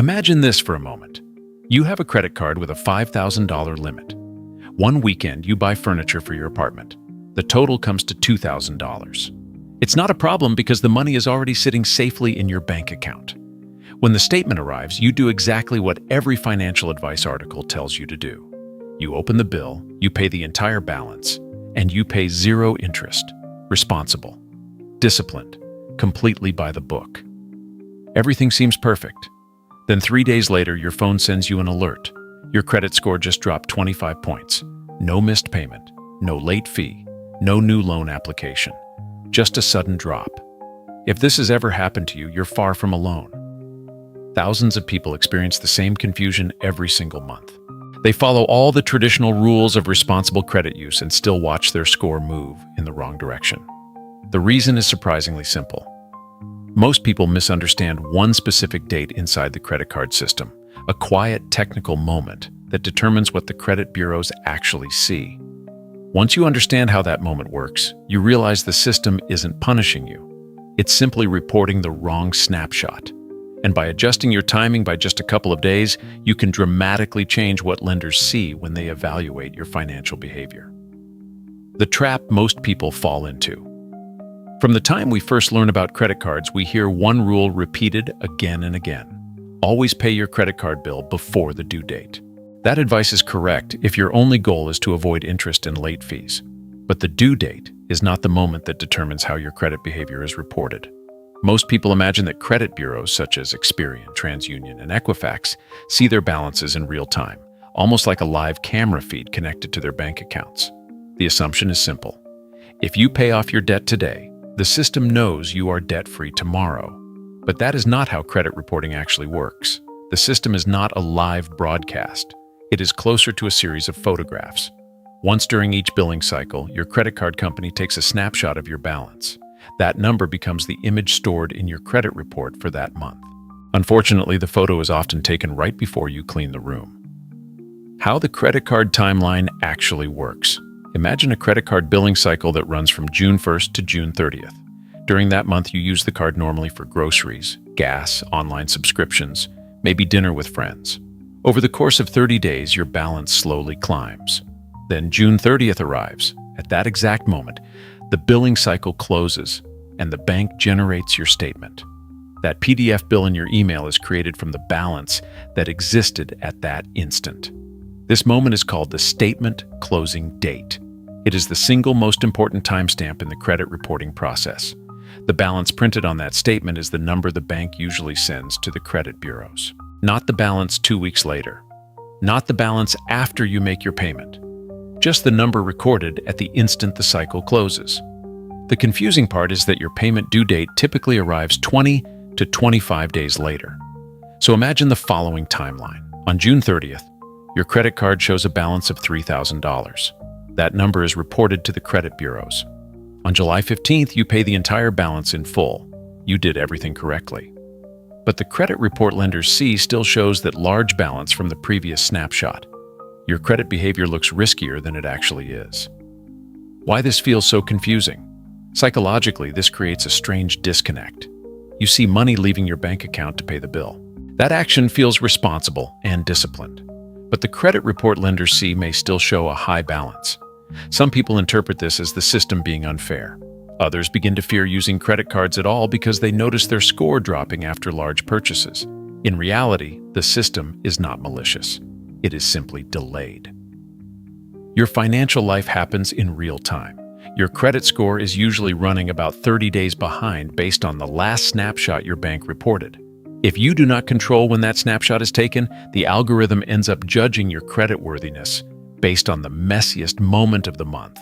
Imagine this for a moment. You have a credit card with a $5,000 limit. One weekend, you buy furniture for your apartment. The total comes to $2,000. It's not a problem because the money is already sitting safely in your bank account. When the statement arrives, you do exactly what every financial advice article tells you to do. You open the bill, you pay the entire balance, and you pay zero interest. Responsible, disciplined, completely by the book. Everything seems perfect. Then 3 days later, your phone sends you an alert. Your credit score just dropped 25 points. No missed payment, no late fee, no new loan application. Just a sudden drop. If this has ever happened to you, you're far from alone. Thousands of people experience the same confusion every single month. They follow all the traditional rules of responsible credit use and still watch their score move in the wrong direction. The reason is surprisingly simple. Most people misunderstand one specific date inside the credit card system, a quiet technical moment that determines what the credit bureaus actually see. Once you understand how that moment works, you realize the system isn't punishing you. It's simply reporting the wrong snapshot. And by adjusting your timing by just a couple of days, you can dramatically change what lenders see when they evaluate your financial behavior. The trap most people fall into. From the time we first learn about credit cards, we hear one rule repeated again and again. Always pay your credit card bill before the due date. That advice is correct if your only goal is to avoid interest and late fees. But the due date is not the moment that determines how your credit behavior is reported. Most people imagine that credit bureaus such as Experian, TransUnion, and Equifax see their balances in real time, almost like a live camera feed connected to their bank accounts. The assumption is simple. If you pay off your debt today, the system knows you are debt-free tomorrow. But that is not how credit reporting actually works. The system is not a live broadcast. It is closer to a series of photographs. Once during each billing cycle, your credit card company takes a snapshot of your balance. That number becomes the image stored in your credit report for that month. Unfortunately, the photo is often taken right before you clean the room. How the credit card timeline actually works. Imagine a credit card billing cycle that runs from June 1st to June 30th. During that month, you use the card normally for groceries, gas, online subscriptions, maybe dinner with friends. Over the course of 30 days, your balance slowly climbs. Then June 30th arrives. At that exact moment, the billing cycle closes, and the bank generates your statement. That PDF bill in your email is created from the balance that existed at that instant. This moment is called the statement closing date. It is the single most important timestamp in the credit reporting process. The balance printed on that statement is the number the bank usually sends to the credit bureaus. Not the balance 2 weeks later. Not the balance after you make your payment. Just the number recorded at the instant the cycle closes. The confusing part is that your payment due date typically arrives 20 to 25 days later. So imagine the following timeline. On June 30th, your credit card shows a balance of $3,000. That number is reported to the credit bureaus. On July 15th, you pay the entire balance in full. You did everything correctly. But the credit report lenders see still shows that large balance from the previous snapshot. Your credit behavior looks riskier than it actually is. Why this feels so confusing? Psychologically, this creates a strange disconnect. You see money leaving your bank account to pay the bill. That action feels responsible and disciplined. But the credit report lenders see may still show a high balance. Some people interpret this as the system being unfair. Others begin to fear using credit cards at all because they notice their score dropping after large purchases. In reality, the system is not malicious. It is simply delayed. Your financial life happens in real time. Your credit score is usually running about 30 days behind based on the last snapshot your bank reported. If you do not control when that snapshot is taken, the algorithm ends up judging your creditworthiness based on the messiest moment of the month.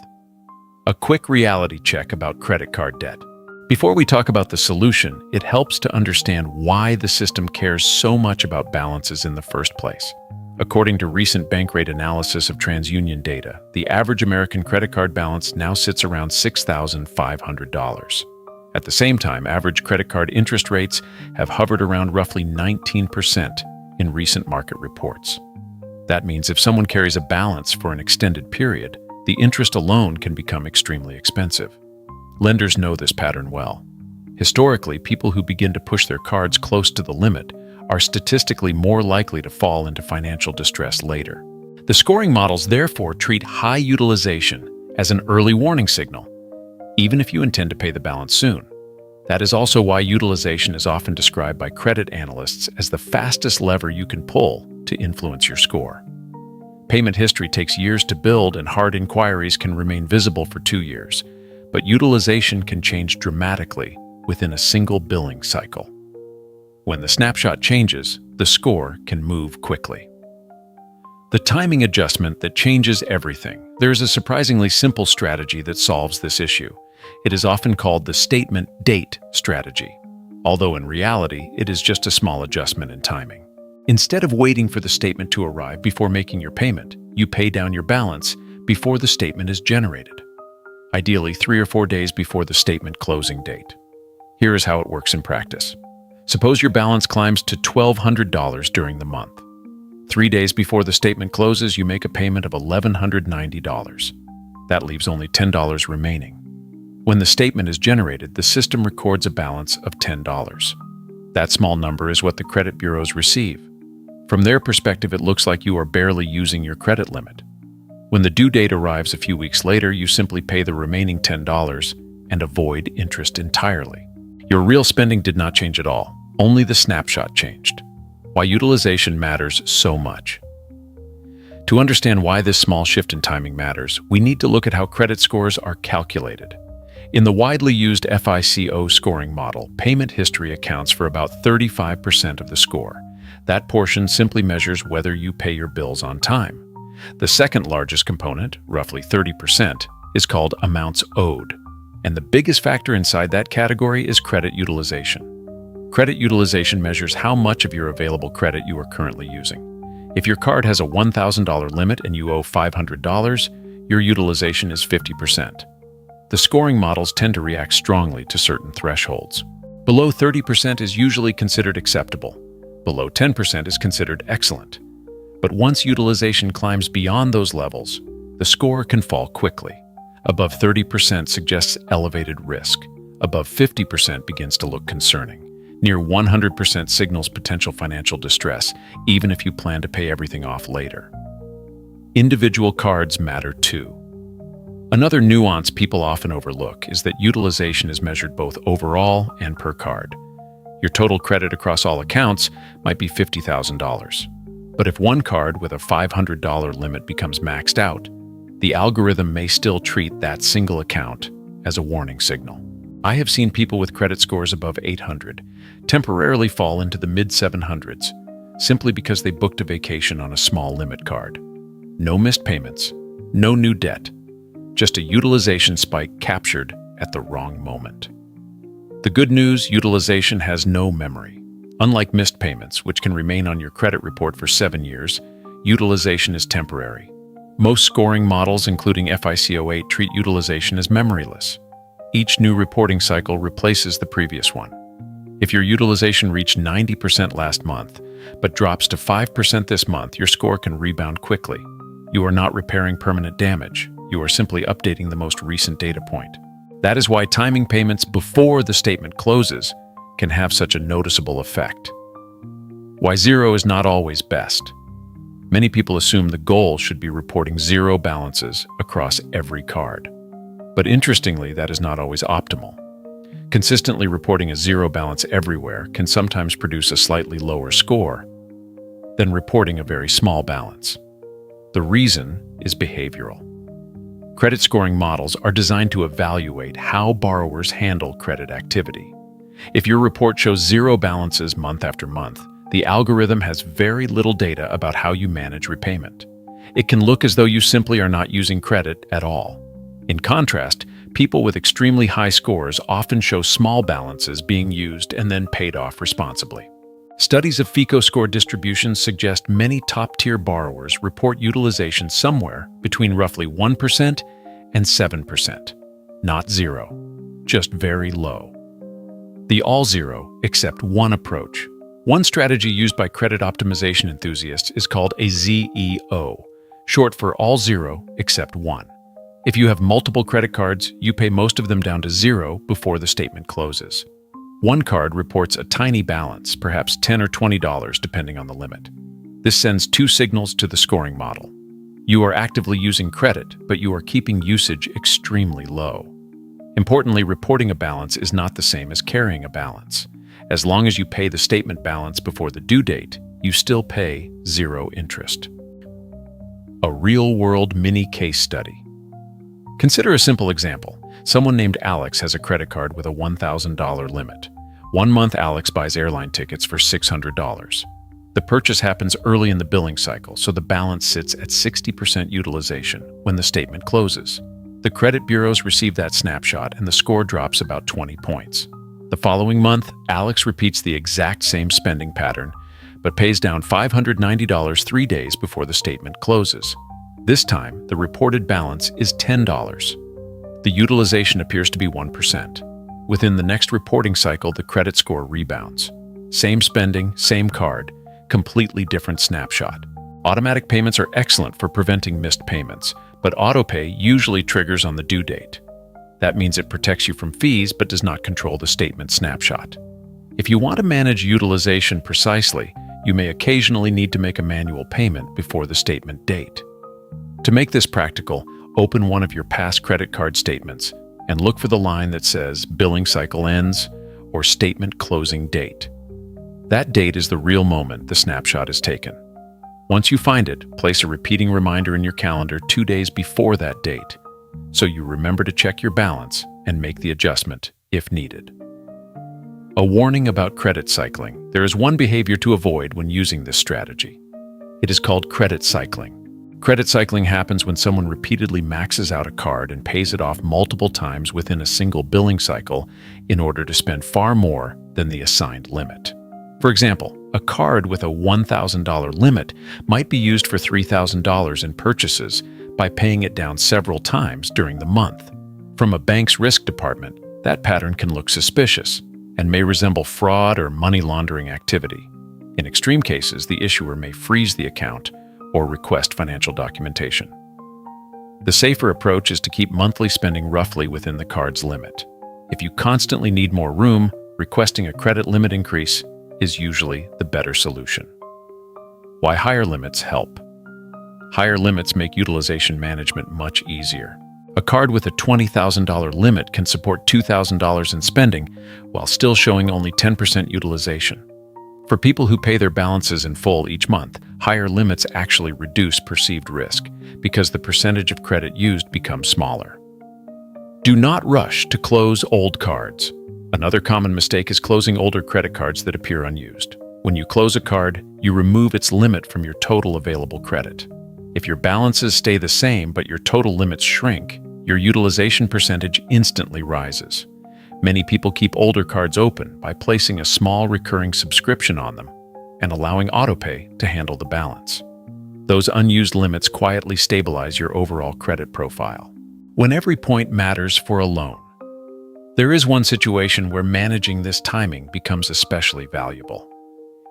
A quick reality check about credit card debt. Before we talk about the solution, it helps to understand why the system cares so much about balances in the first place. According to recent bank rate analysis of TransUnion data, the average American credit card balance now sits around $6,500. At the same time, average credit card interest rates have hovered around roughly 19% in recent market reports. That means if someone carries a balance for an extended period, the interest alone can become extremely expensive. Lenders know this pattern well. Historically, people who begin to push their cards close to the limit are statistically more likely to fall into financial distress later. The scoring models therefore treat high utilization as an early warning signal, even if you intend to pay the balance soon. That is also why utilization is often described by credit analysts as the fastest lever you can pull to influence your score. Payment history takes years to build, and hard inquiries can remain visible for 2 years, but utilization can change dramatically within a single billing cycle. When the snapshot changes, the score can move quickly. The timing adjustment that changes everything. There is a surprisingly simple strategy that solves this issue. It is often called the statement date strategy, although in reality, it is just a small adjustment in timing. Instead of waiting for the statement to arrive before making your payment, you pay down your balance before the statement is generated, ideally 3 or 4 days before the statement closing date. Here is how it works in practice. Suppose your balance climbs to $1,200 during the month. 3 days before the statement closes, you make a payment of $1,190. That leaves only $10 remaining. When the statement is generated, the system records a balance of $10. That small number is what the credit bureaus receive. From their perspective, it looks like you are barely using your credit limit. When the due date arrives a few weeks later, you simply pay the remaining $10 and avoid interest entirely. Your real spending did not change at all. Only the snapshot changed. Why utilization matters so much. To understand why this small shift in timing matters, we need to look at how credit scores are calculated. In the widely used FICO scoring model, payment history accounts for about 35% of the score. That portion simply measures whether you pay your bills on time. The second largest component, roughly 30%, is called amounts owed. And the biggest factor inside that category is credit utilization. Credit utilization measures how much of your available credit you are currently using. If your card has a $1,000 limit and you owe $500, your utilization is 50%. The scoring models tend to react strongly to certain thresholds. Below 30% is usually considered acceptable. Below 10% is considered excellent. But once utilization climbs beyond those levels, the score can fall quickly. Above 30% suggests elevated risk. Above 50% begins to look concerning. Near 100% signals potential financial distress, even if you plan to pay everything off later. Individual cards matter too. Another nuance people often overlook is that utilization is measured both overall and per card. Your total credit across all accounts might be $50,000. But if one card with a $500 limit becomes maxed out, the algorithm may still treat that single account as a warning signal. I have seen people with credit scores above 800 temporarily fall into the mid-700s simply because they booked a vacation on a small limit card. No missed payments, no new debt, just a utilization spike captured at the wrong moment. The good news, utilization has no memory. Unlike missed payments, which can remain on your credit report for 7 years, utilization is temporary. Most scoring models, including FICO 8, treat utilization as memoryless. Each new reporting cycle replaces the previous one. If your utilization reached 90% last month, but drops to 5% this month, your score can rebound quickly. You are not repairing permanent damage. You are simply updating the most recent data point. That is why timing payments before the statement closes can have such a noticeable effect. Why zero is not always best. Many people assume the goal should be reporting zero balances across every card. But interestingly, that is not always optimal. Consistently reporting a zero balance everywhere can sometimes produce a slightly lower score than reporting a very small balance. The reason is behavioral. Credit scoring models are designed to evaluate how borrowers handle credit activity. If your report shows zero balances month after month, the algorithm has very little data about how you manage repayment. It can look as though you simply are not using credit at all. In contrast, people with extremely high scores often show small balances being used and then paid off responsibly. Studies of FICO score distributions suggest many top-tier borrowers report utilization somewhere between roughly 1% and 7%. Not zero, just very low. The all zero except one approach. One strategy used by credit optimization enthusiasts is called a ZEO, short for all zero except one. If you have multiple credit cards, you pay most of them down to zero before the statement closes. One card reports a tiny balance, perhaps $10 or $20 depending on the limit. This sends two signals to the scoring model. You are actively using credit, but you are keeping usage extremely low. Importantly, reporting a balance is not the same as carrying a balance. As long as you pay the statement balance before the due date, you still pay zero interest. A real-world mini case study. Consider a simple example. Someone named Alex has a credit card with a $1,000 limit. One month, Alex buys airline tickets for $600. The purchase happens early in the billing cycle, so the balance sits at 60% utilization when the statement closes. The credit bureaus receive that snapshot and the score drops about 20 points. The following month, Alex repeats the exact same spending pattern, but pays down $590 3 days before the statement closes. This time, the reported balance is $10. The utilization appears to be 1%. Within the next reporting cycle, the credit score rebounds. Same spending, same card, completely different snapshot. Automatic payments are excellent for preventing missed payments, but autopay usually triggers on the due date. That means it protects you from fees but does not control the statement snapshot. If you want to manage utilization precisely, you may occasionally need to make a manual payment before the statement date. To make this practical, open one of your past credit card statements and look for the line that says billing cycle ends or statement closing date. That date is the real moment the snapshot is taken. Once you find it, place a repeating reminder in your calendar 2 days before that date, so you remember to check your balance and make the adjustment if needed. A warning about credit cycling. There is one behavior to avoid when using this strategy. It is called credit cycling. Credit cycling happens when someone repeatedly maxes out a card and pays it off multiple times within a single billing cycle in order to spend far more than the assigned limit. For example, a card with a $1,000 limit might be used for $3,000 in purchases by paying it down several times during the month. From a bank's risk department, that pattern can look suspicious and may resemble fraud or money laundering activity. In extreme cases, the issuer may freeze the account or request financial documentation. The safer approach is to keep monthly spending roughly within the card's limit. If you constantly need more room, requesting a credit limit increase is usually the better solution. Why higher limits help. Higher limits make utilization management much easier. A card with a $20,000 limit can support $2,000 in spending while still showing only 10% utilization. For people who pay their balances in full each month, higher limits actually reduce perceived risk because the percentage of credit used becomes smaller. Do not rush to close old cards. Another common mistake is closing older credit cards that appear unused. When you close a card, you remove its limit from your total available credit. If your balances stay the same but your total limits shrink, your utilization percentage instantly rises. Many people keep older cards open by placing a small recurring subscription on them and allowing autopay to handle the balance. Those unused limits quietly stabilize your overall credit profile. When every point matters for a loan. There is one situation where managing this timing becomes especially valuable.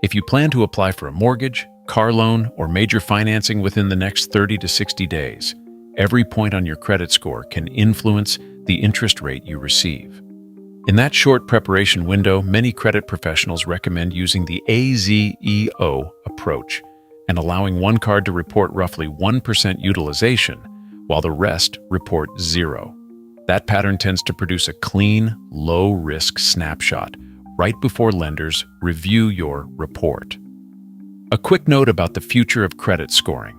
If you plan to apply for a mortgage, car loan, or major financing within the next 30 to 60 days, every point on your credit score can influence the interest rate you receive. In that short preparation window, many credit professionals recommend using the AZEO approach and allowing one card to report roughly 1% utilization, while the rest report 0. That pattern tends to produce a clean, low-risk snapshot right before lenders review your report. A quick note about the future of credit scoring.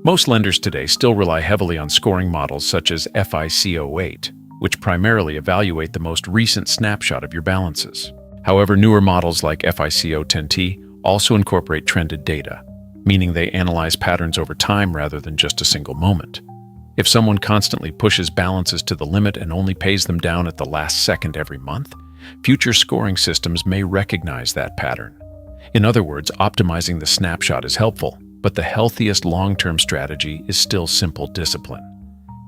Most lenders today still rely heavily on scoring models such as FICO8, which primarily evaluate the most recent snapshot of your balances. However, newer models like FICO10T also incorporate trended data, meaning they analyze patterns over time rather than just a single moment. If someone constantly pushes balances to the limit and only pays them down at the last second every month, future scoring systems may recognize that pattern. In other words, optimizing the snapshot is helpful, but the healthiest long-term strategy is still simple discipline.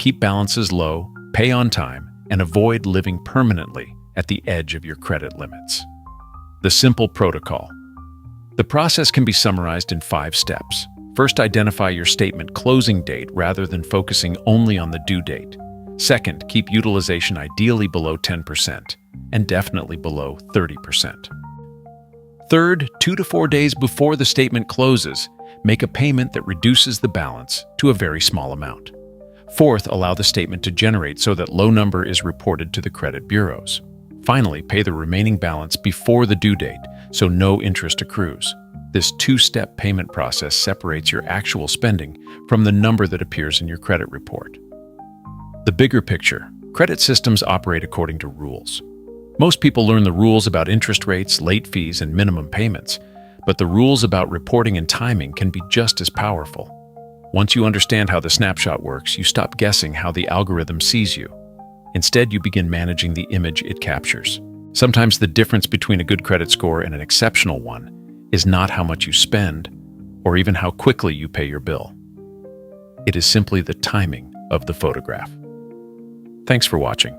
Keep balances low, pay on time, and avoid living permanently at the edge of your credit limits. The simple protocol. The process can be summarized in 5 steps. First, identify your statement closing date rather than focusing only on the due date. Second, keep utilization ideally below 10% and definitely below 30%. Third, 2 to 4 days before the statement closes, make a payment that reduces the balance to a very small amount. Fourth, allow the statement to generate so that low number is reported to the credit bureaus. Finally, pay the remaining balance before the due date so no interest accrues. This two-step payment process separates your actual spending from the number that appears in your credit report. The bigger picture: credit systems operate according to rules. Most people learn the rules about interest rates, late fees, and minimum payments, but the rules about reporting and timing can be just as powerful. Once you understand how the snapshot works, you stop guessing how the algorithm sees you. Instead, you begin managing the image it captures. Sometimes the difference between a good credit score and an exceptional one is not how much you spend, or even how quickly you pay your bill. It is simply the timing of the photograph. Thanks for watching.